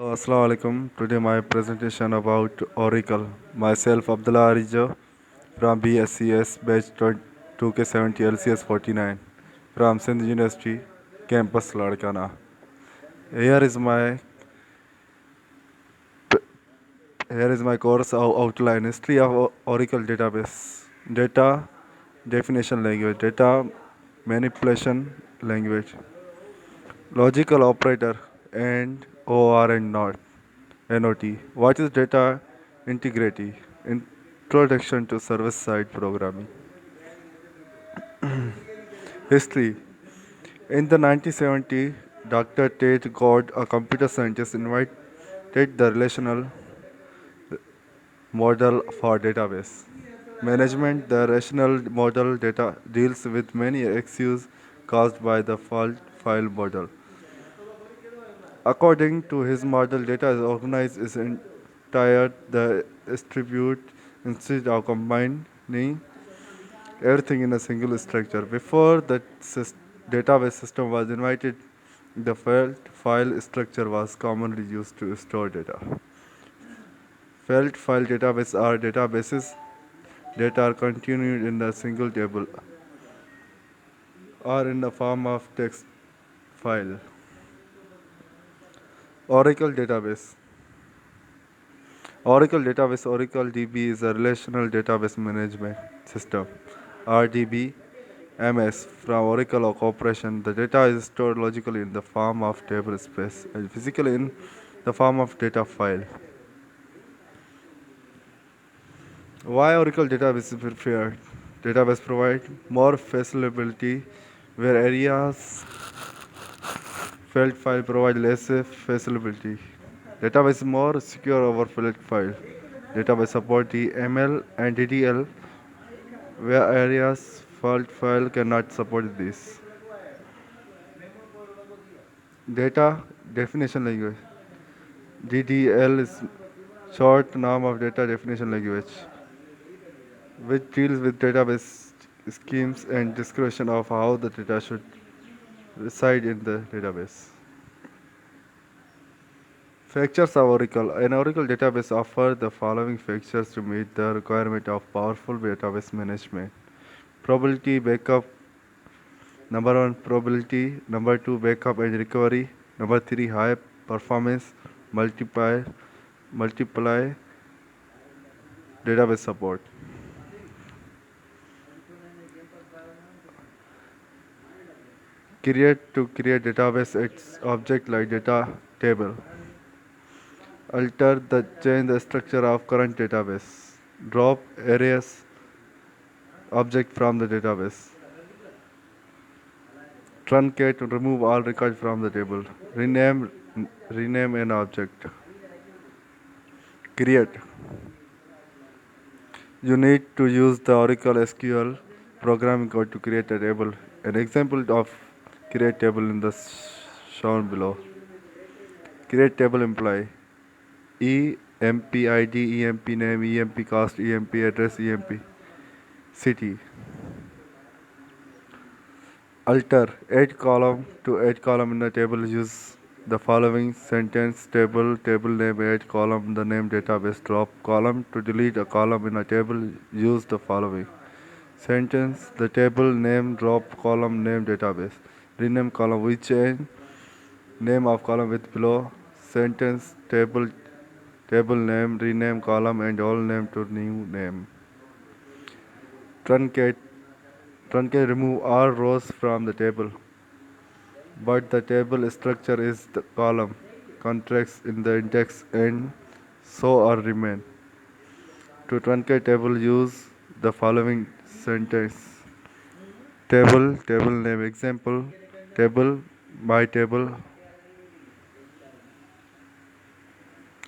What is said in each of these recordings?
Assalamu alaikum. Today my presentation about Oracle. Myself Abdullah Arijo from BSCS batch 2K70 LCS 49 from Sindh University campus Ladkana. Here is my here is my course outline: history of Oracle database, data definition language, data manipulation language, logical operator, and OR and not. NOT. What is data integrity? Introduction to server-side programming. History. In the 1970s, Dr. Tate got a computer scientist invited the relational model for database management. The rational model data deals with many issues caused by the fault file model. According to his model, data is organized is entire the distribute instead of combining everything in a single structure. Before the database system was invented, the file structure was commonly used to store data. Felt file databases are databases that are contained in a single table or in the form of text file. Oracle database. Oracle database, Oracle DB is a relational database management system. RDB MS from Oracle Corporation. The data is stored logically in the form of table space and physically in the form of data file. Why Oracle database is preferred? Database provide more flexibility where areas felt file provide less flexibility. Database is more secure over felt file. Database support DML and DDL where areas felt file cannot support this. Data definition language. DDL is short name of data definition language, which deals with database schemes and description of how the data should reside in the database. Features of Oracle. An Oracle database offers the following features to meet the requirement of powerful database management. Probability backup. Number one, probability. Number two, backup and recovery. Number three, high performance. Multiply database support. Create database its object like data table. Alter the change the structure of current database. Drop erase object from the database. Truncate to remove all records from the table. Rename an object. Create. You need to use the Oracle SQL programming code to create a table. An example of create table in the shown below. Create table imply EMP ID, EMP name, EMP cost, EMP address, EMP city. Alter add column to add column in a table. Use the following sentence: table name, add column the name database. Drop column to delete a column in a table. Use the following sentence: the table name, drop column name database. Rename column. We change name of column with below sentence: table name, rename column and all name to new name. Truncate remove all rows from the table, but the table structure is the column contracts in the index and so are remain. To truncate table, use the following sentence: table name, example table, my table.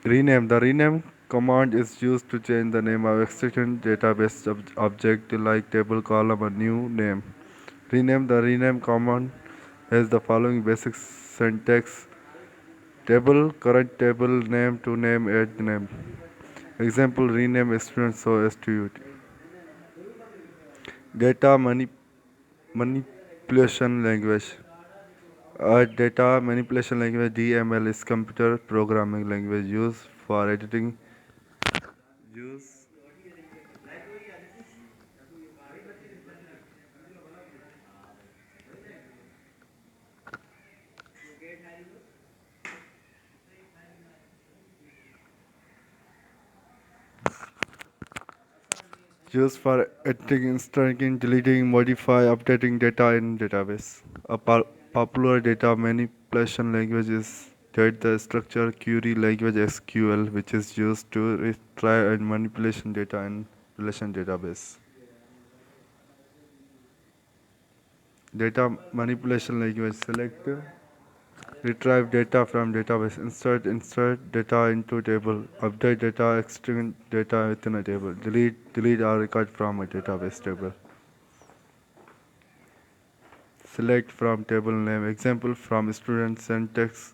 Rename. The rename command is used to change the name of existing database object like table, column, a new name. Rename. The rename command has the following basic syntax: table, current table, name to name, add name. Example: rename student so STUT. Data manipulation language. Data manipulation language DML is computer programming language used for editing use used for editing, inserting, deleting, modify, updating data in database. A popular data manipulation language is data structure query language SQL, which is used to retrieve and manipulation data in relation database. Data manipulation language select retrieve data from database, insert data into table, update data, extend data within a table, delete or record from a database table. Select from table name, example from student syntax,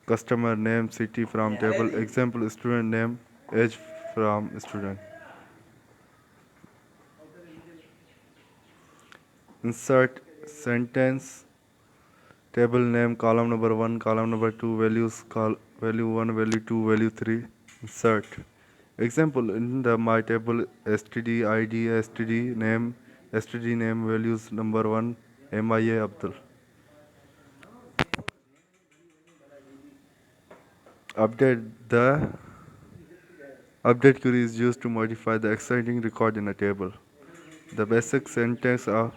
customer name, city from table, example student name, age from student. Insert sentence, table name, column number 1, column number 2, values, value 1, value 2, value 3. Insert. Example in the my table std id std name values number 1 MIA Abdul. Update the update query is used to modify the existing record in a table. The basic syntax of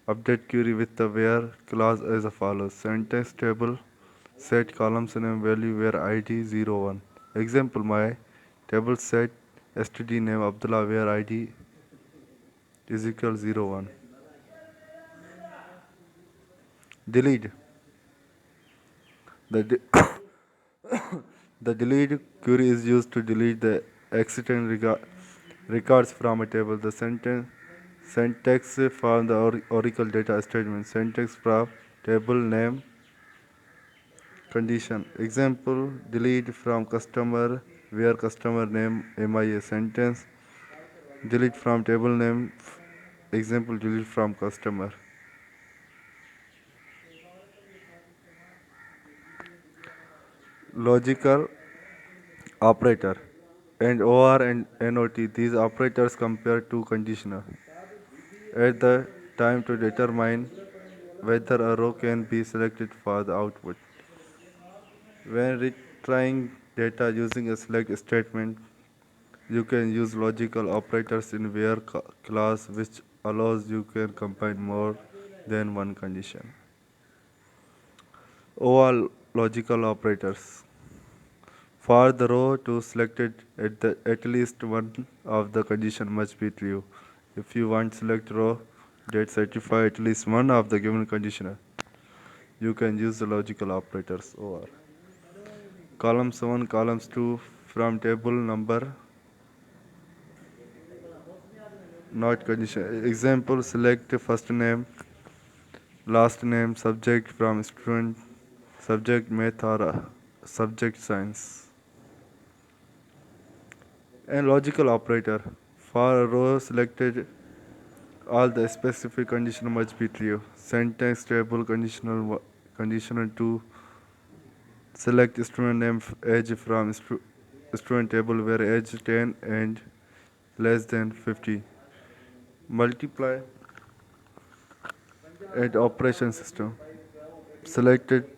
update query with the where clause is as follows. Syntax table set columns name value where id 01. Example my table set std name Abdullah where id is equal 01. Delete. The The delete query is used to delete the existing records from a table. The syntax from the Oracle data statement. Syntax from table name condition. Example delete from customer where customer name MIA. Sentence delete from table name. Example delete from customer. Logical operator and OR and NOT. These operators compare two conditional at the time to determine whether a row can be selected for the output. When retrying data using a select statement, you can use logical operators in where clause which allows you can combine more than one condition. OR logical operators. For the row to selected at least one of the condition must be true. If you want select row that satisfy at least one of the given condition, you can use the logical operators OR. Columns 1, columns 2 from table number not condition. Example select first name, last name, subject from student, subject math or subject science. And logical operator. For a row selected, all the specific condition must be true. Sentence table conditional to select student name age from student table where age 10 and less than 50. Multiply and operation system. Selected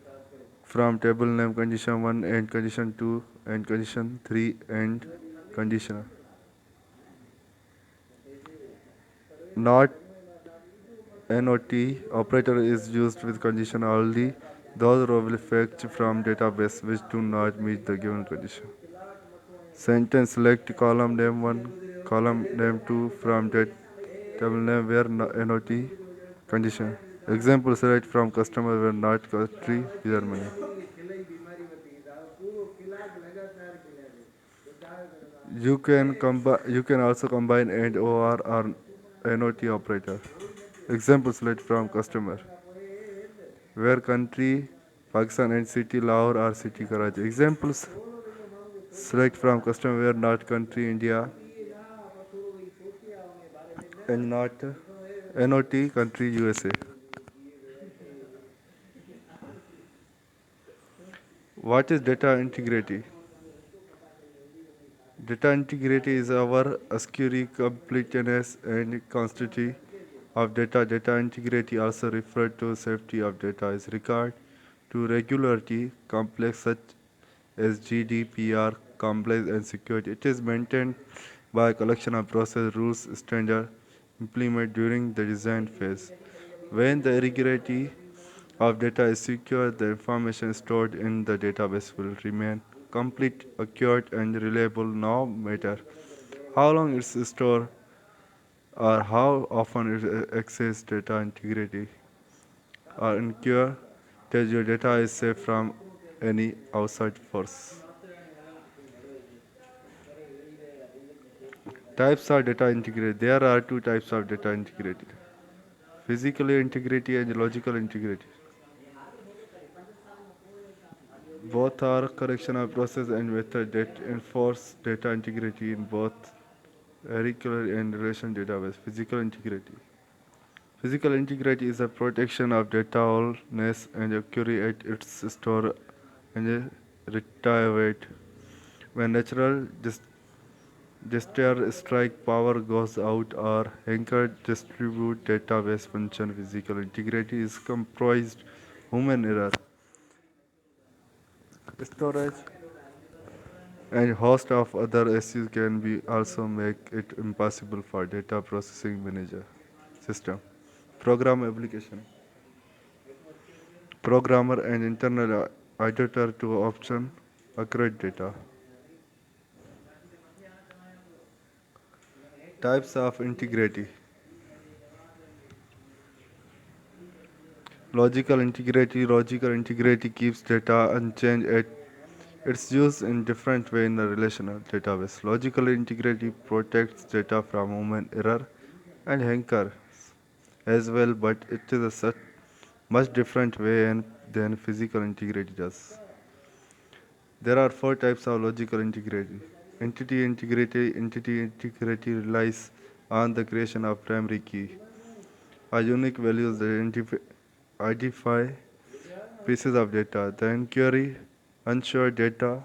from table name condition 1 and condition 2 and condition 3 and conditional. Not NOT operator is used with condition only. Those rows will fetch from database which do not meet the given condition. Sentence select column name 1, column name 2 from that table name where NOT condition. Example select from customer where not country Germany. You can also combine and or NOT operator. Example select from customer where country Pakistan and city Lahore or city Karachi. Examples select from customer where not country India and not NOT country USA. What is data integrity? Data integrity is our security, completeness, and consistency of data. Data integrity, also referred to safety of data, is regard to regularity, complex such as GDPR, compliance, and security. It is maintained by a collection of process rules, standard implemented during the design phase. When the integrity of data is secure, the information stored in the database will remain complete, accurate, and reliable no matter how long it's stored or how often it access data integrity or ensure that your data is safe from any outside force. Types of data integrity. There are two types of data integrity: physical integrity and logical integrity. Both are correction of process and method that enforce data integrity in both hierarchical and relation database. Physical integrity. Physical integrity is a protection of data wholeness and accuracy at its store and retrieved. When natural disaster strike, power goes out, or anchor distribute database function. Physical integrity is comprised human error, storage, and host of other issues can be also make it impossible for data processing manager system. Program application. Programmer and internal editor to option accurate data. Types of integrity. Logical integrity. Logical integrity keeps data unchanged at its used in different way in a relational database. Logical integrity protects data from human error and hackers as well, but it is a much different way than physical integrity does. There are four types of logical integrity. Entity integrity. Entity integrity relies on the creation of primary key, a unique values that identify pieces of data. The inquiry unsure data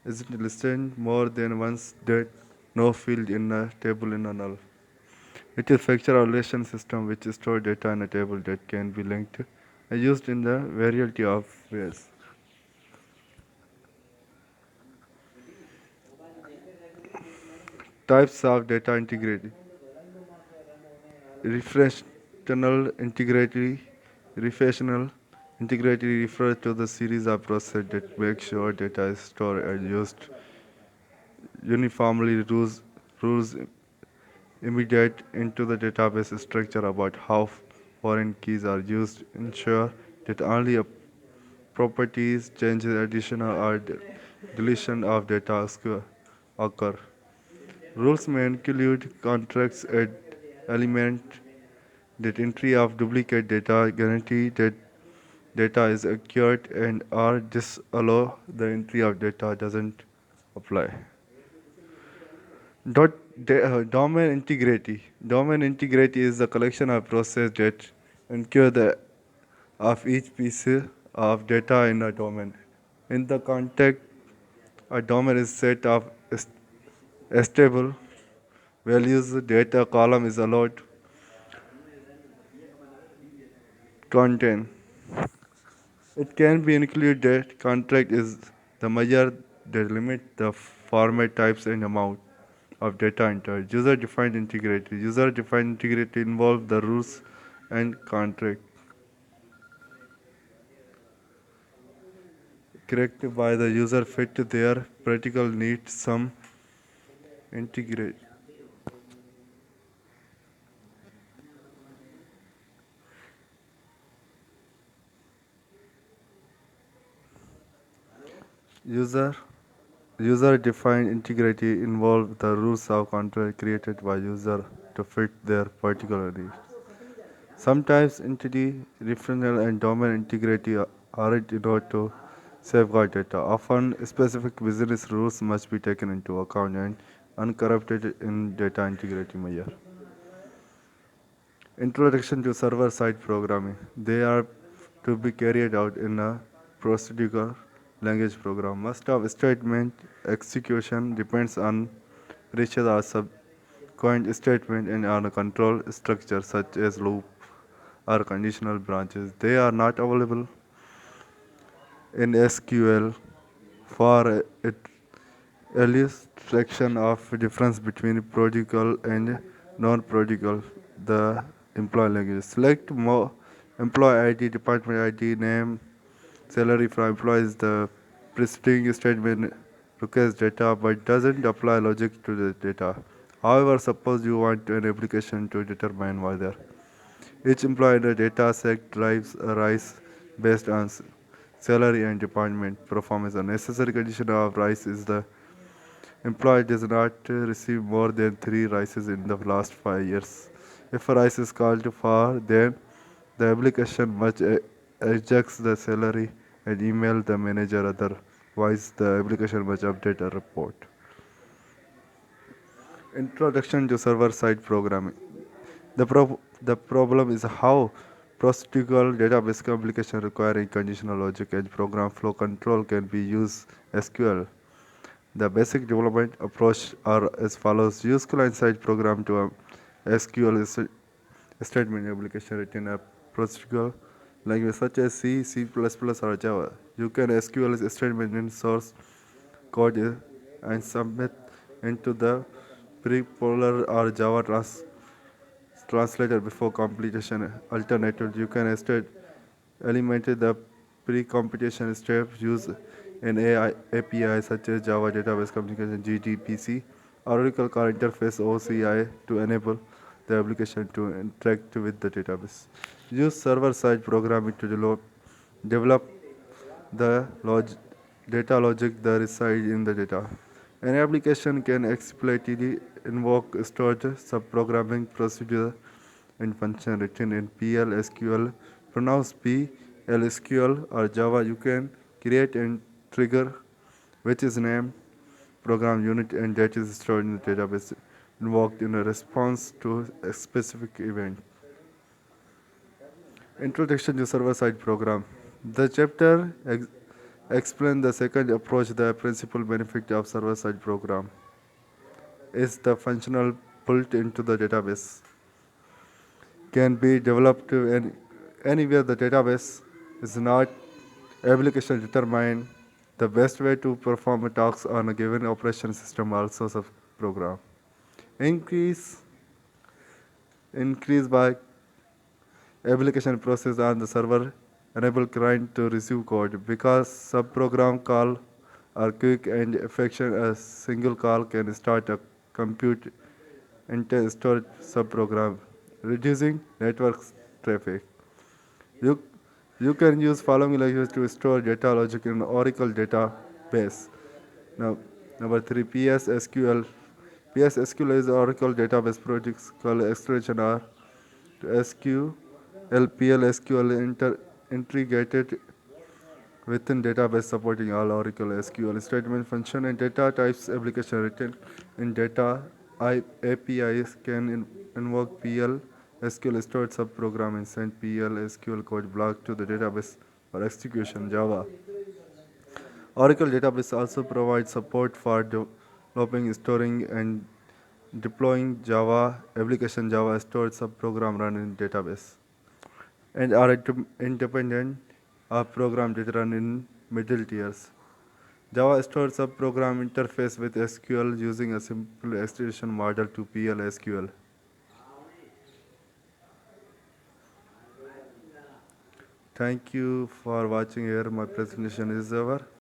isn't listed more than once that no field in a table in a null. It is factor relation system which store data in a table that can be linked and used in the variety of ways. Types of data integrity. Refreshional integrity. Refreshional integrity refers to the series of processes that make sure data is stored and used uniformly. Rules immediate into the database structure about how foreign keys are used ensure that only a properties changes, addition or deletion of data occur. Rules may include contracts and element that entry of duplicate data guarantee that data is accurate and or disallow the entry of data doesn't apply. Domain integrity. Domain integrity is the collection of process that ensure the of each piece of data in a domain. In the context, a domain is set of stable values. Data column is allowed contain. It can be included that contract is the measure that limit the format types and amount of data entered. User-defined integrity. User-defined integrity involves the rules and contract created by the user fit to their practical needs. Some integrate. User User-defined integrity involves the rules of contract created by user to fit their particular needs. Sometimes entity, referential, and domain integrity aren't enough to safeguard data. Often, specific business rules must be taken into account and uncorrupted in data integrity measure. Introduction to server-side programming. They are to be carried out in a procedural language program. Most of statement execution depends on precious or subsequent statement and on a control structure such as loop or conditional branches. They are not available in SQL for illustration of difference between prodigal and non-prodigal. The employee language. Select more employee ID, department ID, name, salary from employees. The preceding statement requires data but doesn't apply logic to the data. However, suppose you want an application to determine whether each employee in a data set drives a rise based on salary and department performance. A necessary condition of rise is the employee does not receive more than 3 rises in the last 5 years. If a rise is called for, then the application must adjust the salary and email the manager. Otherwise, the application must update a report. Introduction to server-side programming. The problem is how procedural database application requiring conditional logic and program flow control can be used SQL. The basic development approach are as follows. Use client-side program to SQL statement application written in a procedural language such as C, C++, or Java. You can SQL statement in source code and submit into the prepolar or Java translator before completion. Alternatively, you can instead eliminate the pre-computation step, use an AI API such as Java Database Communication (JDBC) or Oracle Car Interface (OCI) to enable the application to interact with the database. Use server-side programming to develop the data logic that reside in the data. An application can explicitly invoke stored subprogramming procedure and function written in PL SQL, pronounced PL SQL or Java. You can create and trigger which is named program unit and that is stored in the database invoked in a response to a specific event. Introduction to server-side program. The chapter explains the second approach. The principal benefit of server-side program is the functional built into the database can be developed anywhere the database is not application determine the best way to perform tasks on a given operation system also sub program. Increase increase by application process on the server enable client to receive code because subprogram call are quick and efficient. A single call can start a compute and store subprogram, reducing network traffic. You, you can use following language to store data logic in Oracle database. Now, number three, PSSQL. PSSQL is Oracle database projects called extension R to SQL, integrated within database supporting all Oracle SQL statement function and data types application written in data APIs can invoke PL SQL stored subprogram and send PL SQL code block to the database for execution. Java. Oracle database also provides support for developing, storing, and deploying Java application. Java stored subprogram run in database and are independent of program that run in middle tiers. Java stores a program interface with SQL using a simple extension model to PL SQL. Thank you for watching here. My presentation is over.